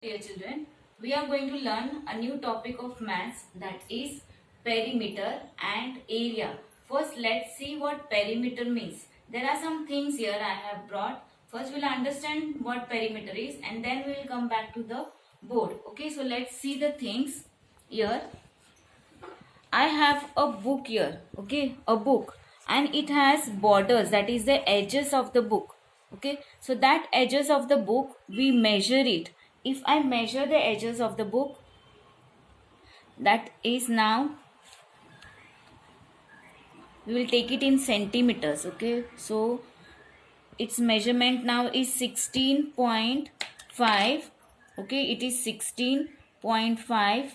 Dear children, we are going to learn a new topic of maths, that is perimeter and area. First, let's see what perimeter means. There are some things here I have brought. First, we'll understand what perimeter is and then we will come back to the board. Okay, so let's see the things here. I have a book here, okay, a book, and it has borders, that is the edges of the book. Okay, so that edges of the book, we measure it. If I measure the edges of the book, that is now, we will take it in centimeters. Okay, so its measurement now is 16.5. Okay, it is 16.5.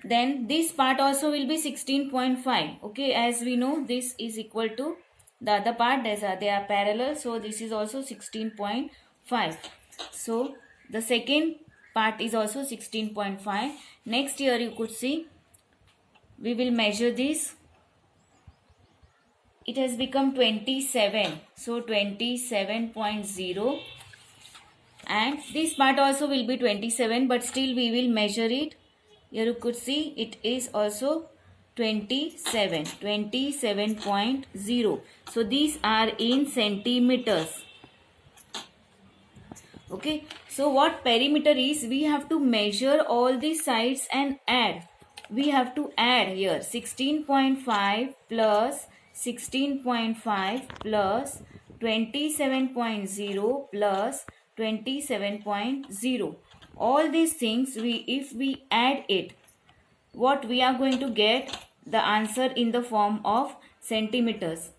Then this part also will be 16.5. Okay, as we know, this is equal to the other part. They are parallel, so this is also 16.5. So the second part is also 16.5. Next here you could see, we will measure this. It has become 27, so 27.0, and this part also will be 27, but still we will measure it. Here you could see it is also 27.0. So these are in centimeters. Okay, so what perimeter is, we have to measure all these sides and add. We have to add here 16.5 plus 16.5 plus 27.0 plus 27.0. All these things, if we add it, what we are going to get? The answer in the form of centimeters.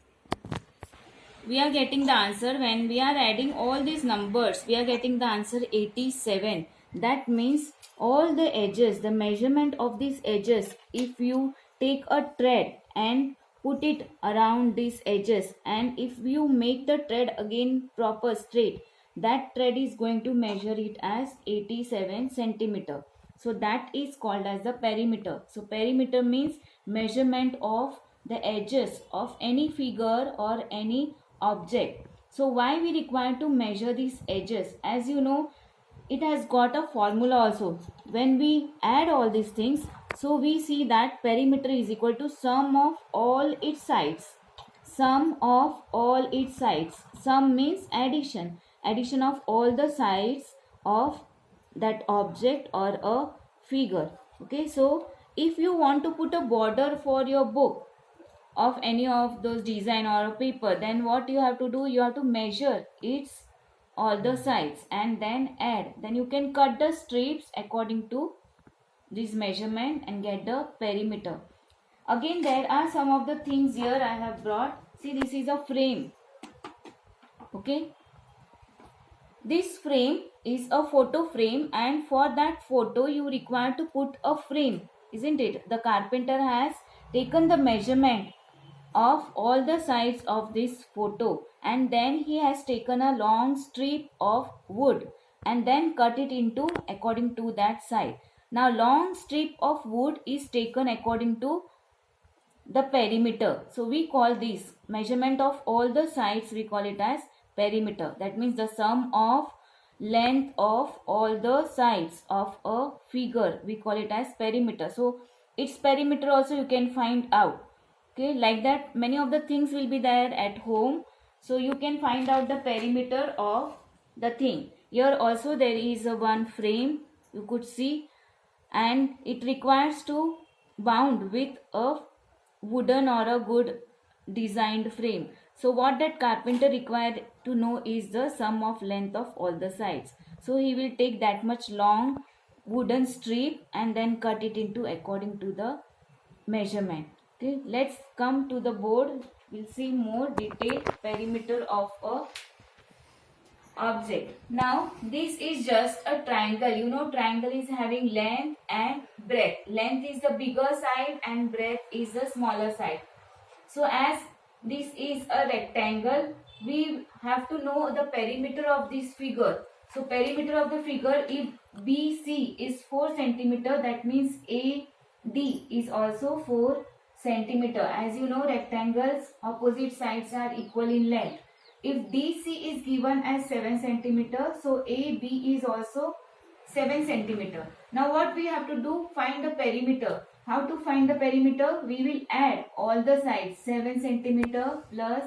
We are getting the answer when we are adding all these numbers. We are getting the answer 87. That means all the edges, the measurement of these edges, if you take a thread and put it around these edges, and if you make the thread again proper straight, that thread is going to measure it as 87 centimeter. So that is called as the perimeter. So perimeter means measurement of the edges of any figure or any object. So why we require to measure these edges? As you know, it has got a formula also. When we add all these things, so we see that perimeter is equal to sum of all its sides. Sum of all its sides. Sum means addition. Addition of all the sides of that object or a figure. Okay, so if you want to put a border for your book of any of those design or a paper, then what you have to do? You have to measure its all the sides and then add. Then you can cut the strips according to this measurement and get the perimeter. Again, there are some of the things here I have brought. See, this is a frame. Okay, this frame is a photo frame, and for that photo you require to put a frame, isn't it? The carpenter has taken the measurement of all the sides of this photo, and then he has taken a long strip of wood and then cut it into according to that side. Now long strip of wood is taken according to the perimeter. So we call this measurement of all the sides, we call it as perimeter. That means the sum of length of all the sides of a figure, we call it as perimeter. So its perimeter also you can find out. Okay, like that many of the things will be there at home, so you can find out the perimeter of the thing. Here also there is a one frame you could see, and it requires to bound with a wooden or a good designed frame. So what that carpenter required to know is the sum of length of all the sides. So he will take that much long wooden strip and then cut it into according to the measurement. Okay, let's come to the board. We'll see more detailed perimeter of a object. Now this is just a triangle. You know, triangle is having length and breadth. Length is the bigger side and breadth is the smaller side. So as this is a rectangle, we have to know the perimeter of this figure. So perimeter of the figure, if BC is 4 centimeter, that means AD is also 4 centimeter. As you know, rectangles opposite sides are equal in length. If DC is given as 7 centimeter, so AB is also 7 centimeter. Now what we have to do? Find the perimeter. How to find the perimeter? We will add all the sides. 7 centimeter plus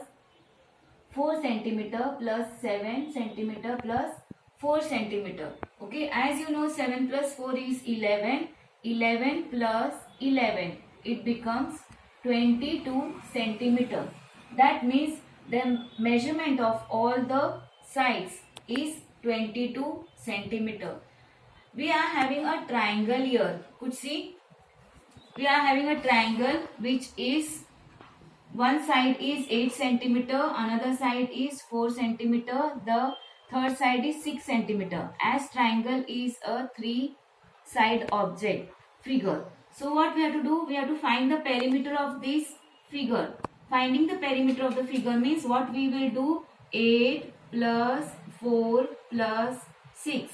4 centimeter plus 7 centimeter plus 4 centimeter. Okay, as you know, 7 plus 4 is 11. 11 plus 11, it becomes 22 centimeter. That means the measurement of all the sides is 22 centimeter. We are having a triangle here. Could see? We are having a triangle which is one side is 8 centimeter, another side is 4 centimeter, the third side is 6 centimeter. As triangle is a 3-side object figure. So what we have to do? We have to find the perimeter of this figure. Finding the perimeter of the figure means what we will do? 8 plus 4 plus 6.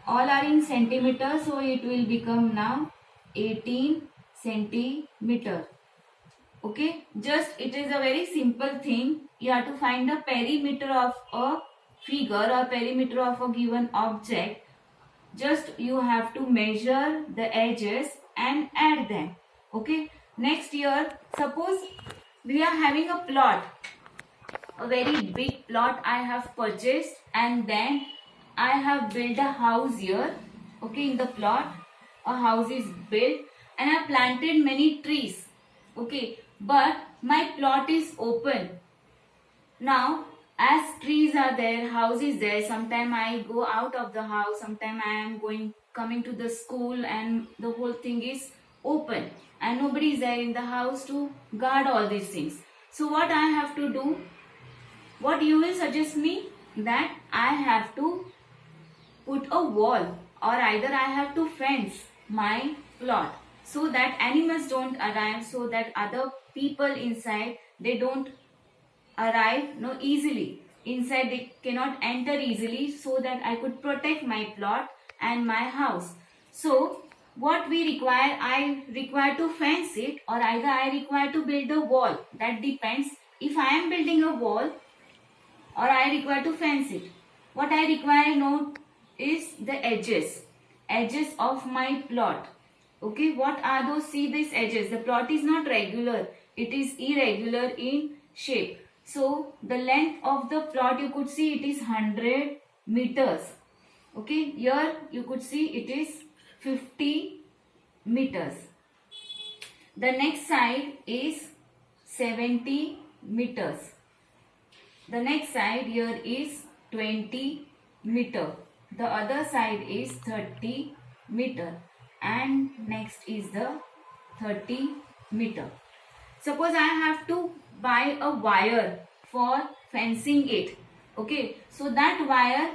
All are in centimeter, so it will become now 18 centimeter. Okay, just it is a very simple thing. You have to find the perimeter of a figure or perimeter of a given object. Just you have to measure the edges and add them. Okay, next here, suppose we are having a plot, a very big plot I have purchased, and then I have built a house here. Okay, in the plot a house is built and I have planted many trees. Okay, but my plot is open. Now as trees are there, house is there, sometime I go out of the house, sometime I am coming to the school, and the whole thing is open and nobody is there in the house to guard all these things. So what I have to do? What you will suggest me? That I have to put a wall, or either I have to fence my plot so that animals don't arrive, so that other people inside, they don't arrive easily. Inside they cannot enter easily, so that I could protect my plot and my house. So what we require? I require to fence it, or either I require to build a wall. That depends. If I am building a wall, or I require to fence it, what I require now is the edges of my plot. Okay, what are those? See these edges. The plot is not regular, it is irregular in shape. So the length of the plot, you could see it is 100 meters. Okay, here you could see it is 50 meters. The next side is 70 meters. The next side here is 20 meter. The other side is 30 meter. And next is the 30 meter. Suppose I have to buy a wire for fencing it. Okay, so that wire,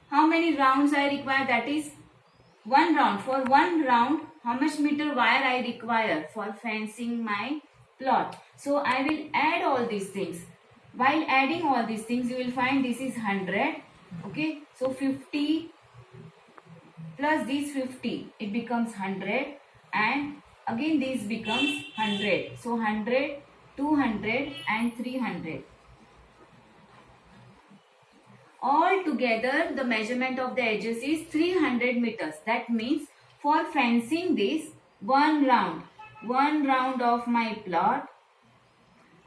how many rounds I require? That is 1 round. For 1 round, how much meter wire I require for fencing my plot? So I will add all these things. While adding all these things, you will find this is 100. Okay, so 50 plus these 50, it becomes 100, and again this becomes 100. So 100, 200 and 300. All together the measurement of the edges is 300 meters. That means for fencing this 1 round of my plot,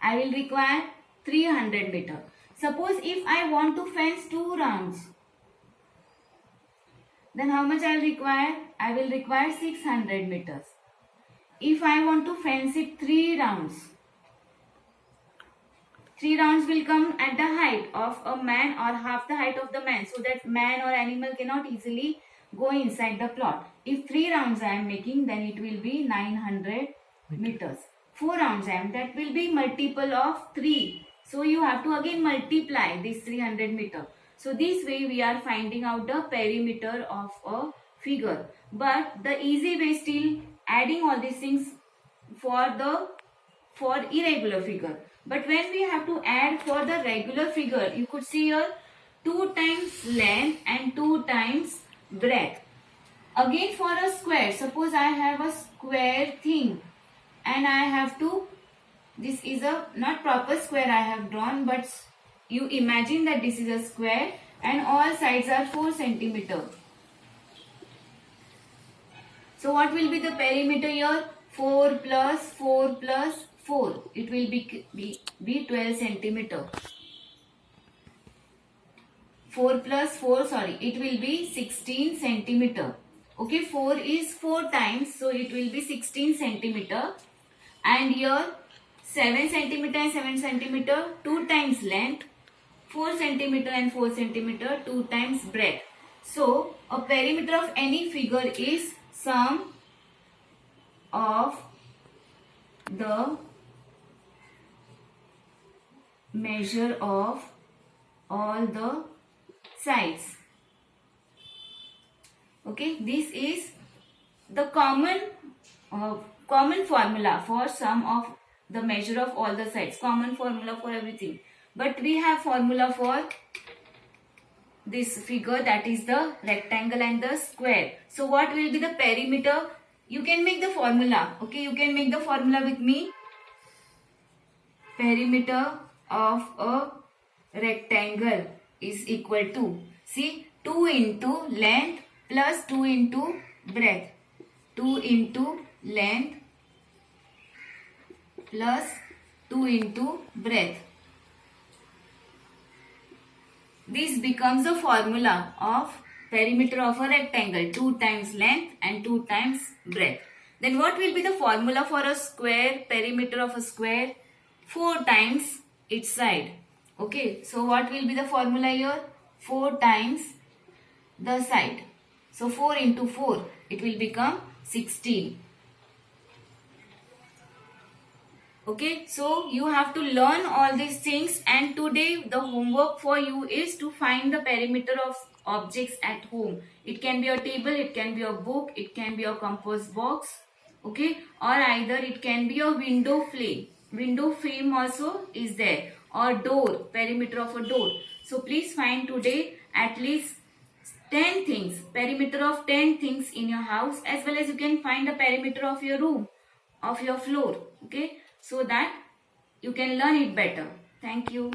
I will require 300 meter. Suppose if I want to fence 2 rounds, then how much I will require? I will require 600 meters. If I want to fence it 3 rounds, 3 rounds will come at the height of a man or half the height of the man, so that man or animal cannot easily go inside the plot. If 3 rounds I am making, then it will be 900 meters. 4 rounds I am, that will be multiple of 3. So you have to again multiply this 300 meter. So this way we are finding out the perimeter of a figure. But the easy way is still adding all these things for irregular figure. But when we have to add for the regular figure, you could see here 2 times length and 2 times breadth. Again for a square, suppose I have a square thing and I have to, this is a not proper square I have drawn, but you imagine that this is a square and all sides are 4 centimeter. So what will be the perimeter here? 4 plus 4 plus 4. It will be 12 centimeter. 4 plus 4, sorry, it will be 16 centimeter. Okay, 4 is 4 times, so it will be 16 centimeter. And here 7 centimeter and 7 centimeter, 2 times length, 4 centimeter and 4 centimeter, 2 times breadth. So a perimeter of any figure is sum of the measure of all the sides. Okay, this is the common formula for sum of the measure of all the sides. Common formula for everything. But we have formula for this figure, that is the rectangle and the square. So what will be the perimeter? You can make the formula. Okay, you can make the formula with me. Perimeter of a rectangle is equal to, see, 2 into length plus 2 into breadth. 2 into length plus 2 into breadth. This becomes the formula of perimeter of a rectangle. 2 times length and 2 times breadth. Then what will be the formula for a square? Perimeter of a square, 4 times its side. Okay, so what will be the formula here? 4 times the side. So 4 into 4, it will become 16. Okay, so you have to learn all these things, and today the homework for you is to find the perimeter of objects at home. It can be a table, it can be a book, it can be a compost box, okay, or either it can be a window frame. Window frame also is there, or door, perimeter of a door. So please find today at least 10 things, perimeter of 10 things in your house, as well as you can find the perimeter of your room, of your floor, okay, so that you can learn it better. Thank you.